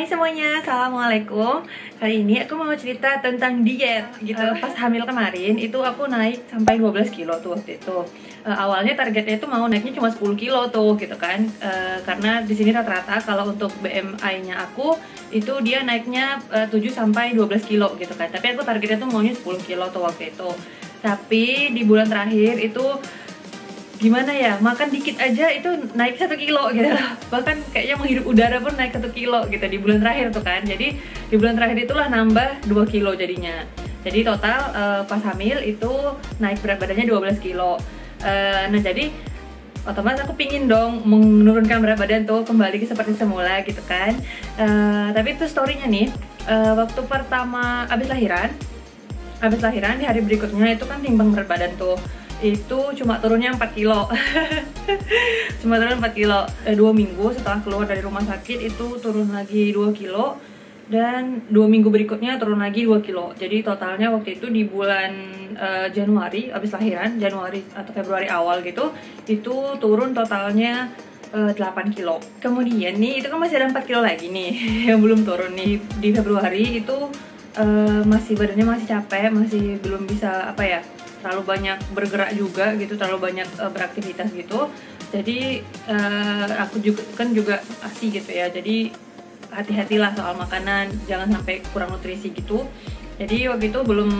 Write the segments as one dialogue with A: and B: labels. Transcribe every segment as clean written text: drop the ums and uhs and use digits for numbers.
A: Hai semuanya, assalamualaikum. Kali ini aku mau cerita tentang diet gitu. Pas hamil kemarin itu aku naik sampai 12 kilo tuh waktu itu. Awalnya targetnya itu mau naiknya cuma 10 kilo tuh gitu kan. Karena di sini rata-rata kalau untuk BMI-nya aku itu dia naiknya 7 sampai 12 kilo gitu kan. Tapi aku targetnya tuh maunya 10 kilo tuh waktu itu. Tapi di bulan terakhir itu gimana ya, makan dikit aja itu naik 1 kilo gitu. Bahkan kayaknya menghirup udara pun naik 1 kilo gitu di bulan terakhir tuh kan. Jadi di bulan terakhir itulah nambah 2 kilo jadinya. Jadi total pas hamil itu naik berat badannya 12 kilo. Nah jadi otomatis aku pingin dong menurunkan berat badan tuh kembali ke seperti semula gitu kan. Tapi itu storynya nih, waktu pertama abis lahiran di hari berikutnya itu kan timbang berat badan tuh, itu cuma turunnya 4 kilo. Cuma turun 4 kilo. 2 minggu setelah keluar dari rumah sakit itu turun lagi 2 kilo, dan 2 minggu berikutnya turun lagi 2 kilo. Jadi totalnya waktu itu di bulan Januari, abis lahiran, Januari atau Februari awal gitu, itu turun totalnya 8 kilo. Kemudian nih, itu kan masih ada 4 kilo lagi nih yang belum turun nih. Di Februari itu masih badannya masih capek, masih belum bisa apa ya, terlalu banyak bergerak juga gitu, terlalu banyak beraktivitas gitu. Jadi aku juga ASI gitu ya, jadi hati-hatilah soal makanan, jangan sampai kurang nutrisi gitu. Jadi waktu itu belum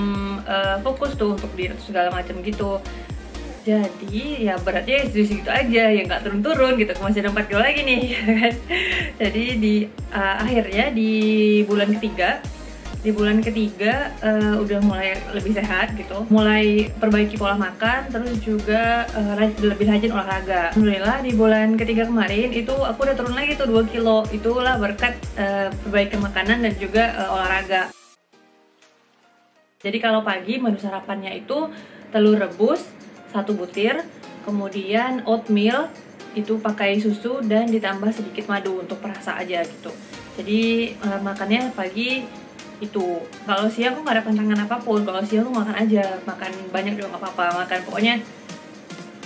A: fokus tuh untuk diet segala macam gitu. Jadi ya beratnya segitu aja, ya nggak turun-turun gitu, masih ada 4 kilo lagi nih. Jadi akhirnya di bulan ketiga udah mulai lebih sehat gitu, mulai perbaiki pola makan, terus juga lebih rajin olahraga. Alhamdulillah di bulan ketiga kemarin itu aku udah turun lagi tuh 2 kilo. Itulah berkat perbaikan makanan dan juga olahraga. Jadi kalau pagi menu sarapannya itu telur rebus 1 butir, kemudian oatmeal itu pakai susu dan ditambah sedikit madu untuk perasa aja gitu. Jadi makannya pagi itu. Kalau siang aku nggak ada pantangan apapun. Kalau siang tuh makan aja, makan banyak juga nggak apa-apa, makan pokoknya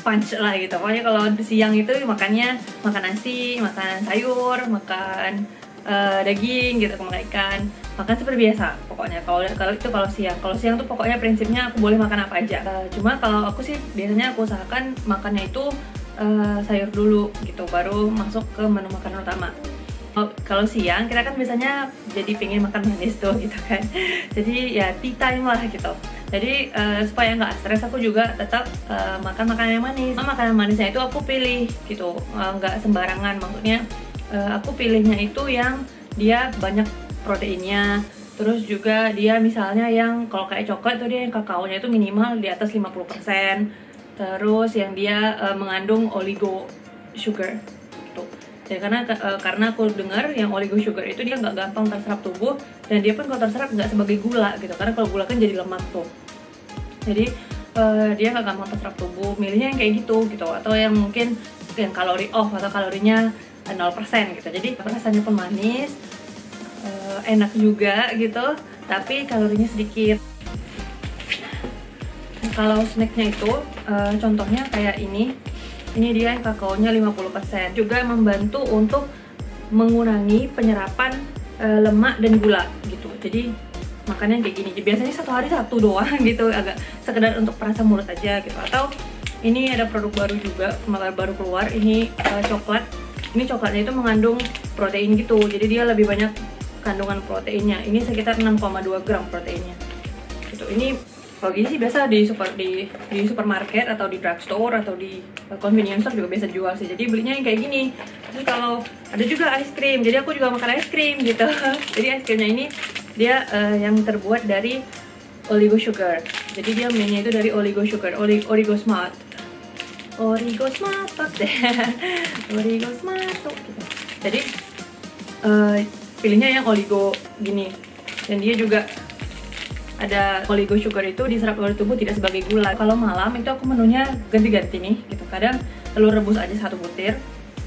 A: punch lah gitu. Pokoknya kalau siang itu makannya makan nasi, makan sayur, makan daging gitu, makan ikan, makan seperti biasa pokoknya. Kalau siang tuh pokoknya prinsipnya aku boleh makan apa aja. Cuma kalau aku sih biasanya aku usahakan makannya itu sayur dulu gitu, baru masuk ke menu makanan utama. Kalau siang kita kan biasanya jadi pengen makan manis tuh gitu kan. Jadi ya tea time lah gitu. Jadi supaya nggak stres, aku juga tetap makan makanan yang manis. Makanan manisnya itu aku pilih gitu, nggak sembarangan. Maksudnya aku pilihnya itu yang dia banyak proteinnya. Terus juga dia misalnya yang kalau kayak coklat tuh dia yang kakaonya itu minimal di atas 50%. Terus yang dia mengandung oligo sugar gitu. Ya, karena aku dengar yang oligo sugar itu dia nggak gampang terserap tubuh, dan dia pun kalau terserap nggak sebagai gula gitu, karena kalau gula kan jadi lemak tuh. Jadi dia nggak gampang terserap tubuh. Milihnya yang kayak gitu, atau yang mungkin yang kalori off atau kalorinya 0% gitu. Jadi rasanya pun manis, enak juga gitu, tapi kalorinya sedikit. Kalau snacknya itu contohnya kayak ini dia yang kakaonya 50%, juga membantu untuk mengurangi penyerapan lemak dan gula gitu. Jadi makannya kayak gini, biasanya 1 hari 1 doang gitu, agak sekedar untuk perasa mulut aja gitu. Atau ini ada produk baru juga, baru keluar, ini coklat. Ini coklatnya itu mengandung protein gitu, jadi dia lebih banyak kandungan proteinnya. Ini sekitar 6,2 gram proteinnya gitu. Ini kalau gini sih biasa di supermarket atau di drugstore atau di convenience store juga biasa jual sih. Jadi belinya yang kayak gini. Terus kalau ada juga es krim, jadi aku juga makan es krim gitu. Jadi es krimnya ini dia yang terbuat dari oligo sugar. Jadi dia mainnya itu dari oligo sugar, Origo Smart deh. Origo Smart gitu. Jadi pilihnya yang oligo gini, dan dia juga ada oligo sugar itu diserap oleh tubuh tidak sebagai gula. Kalau malam itu aku menunya ganti-ganti nih gitu. Kadang telur rebus aja 1 butir,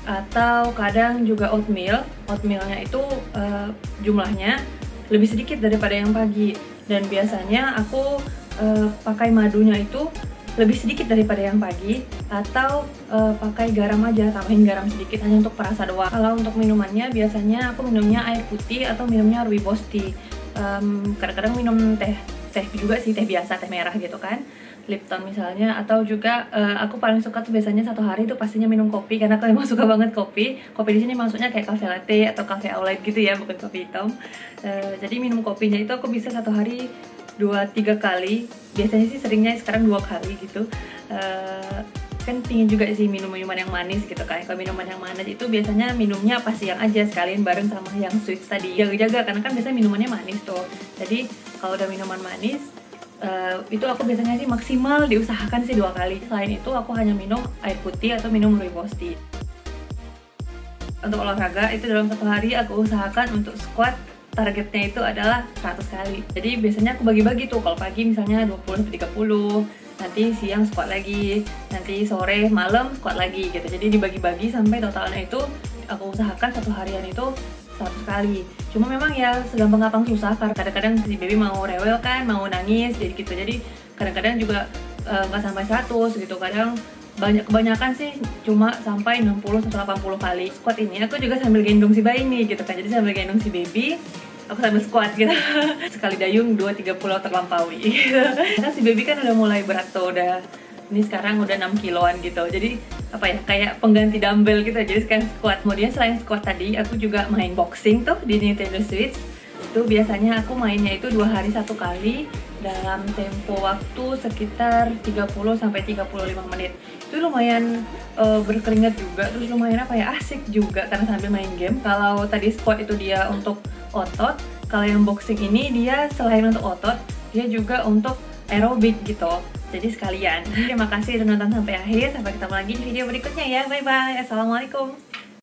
A: atau kadang juga oatmealnya itu jumlahnya lebih sedikit daripada yang pagi. Dan biasanya aku pakai madunya itu lebih sedikit daripada yang pagi, atau pakai garam aja, tambahin garam sedikit hanya untuk perasa doang. Kalau untuk minumannya biasanya aku minumnya air putih atau minumnya rooibos tea. Kadang-kadang minum teh juga sih, teh biasa, teh merah gitu kan, Lipton misalnya. Atau juga aku paling suka tuh biasanya satu hari tuh pastinya minum kopi, karena aku emang suka banget kopi. Kopi di sini maksudnya kayak cafe latte atau cafe au lait gitu ya, bukan kopi hitam. Jadi minum kopinya itu aku bisa satu hari 2-3 kali, biasanya sih seringnya sekarang 2 kali gitu. Kan pingin juga sih minum minuman yang manis gitu kan. Kalau minuman yang manis itu biasanya minumnya pas siang aja, sekalian bareng sama yang sweet tadi, jaga-jaga karena kan biasanya minumannya manis tuh. Jadi kalau udah minuman manis itu aku biasanya sih maksimal diusahakan sih 2 kali. Selain itu aku hanya minum air putih atau minum rooibos tea. Untuk olahraga itu dalam satu hari aku usahakan untuk squat targetnya itu adalah 100 kali. Jadi biasanya aku bagi-bagi tuh, kalau pagi misalnya 20-30, nanti siang squat lagi, nanti sore malam squat lagi gitu. Jadi dibagi-bagi sampai totalnya itu aku usahakan satu harian itu 100 kali. Cuma memang ya segampang gampang susah, karena kadang-kadang si baby mau rewel kan, mau nangis jadi gitu. Jadi kadang-kadang juga nggak sampai 100 gitu. Kadang kebanyakan sih cuma sampai 60-80 kali. Squat ini aku juga sambil gendong si bayi nih gitu kan. Jadi sambil gendong si baby, aku sambil squat gitu. Sekali dayung 2-3 pulau terlampaui gitu. Karena si baby kan udah mulai berat tuh, ini sekarang udah 6 kiloan gitu. Jadi apa ya, kayak pengganti dumbbell gitu. Jadi sekarang squat. Kemudian selain squat tadi, aku juga main boxing tuh di Nintendo Switch. Itu biasanya aku mainnya itu 2 hari 1 kali dalam tempo waktu sekitar 30-35 menit. Itu lumayan berkeringat juga, terus lumayan apa ya, asik juga karena sambil main game. Kalau tadi squat itu dia untuk otot, kalau yang boxing ini dia selain untuk otot, dia juga untuk aerobik gitu. Jadi sekalian. Terima kasih udah nonton sampai akhir. Sampai ketemu lagi di video berikutnya ya. Bye bye. Assalamualaikum.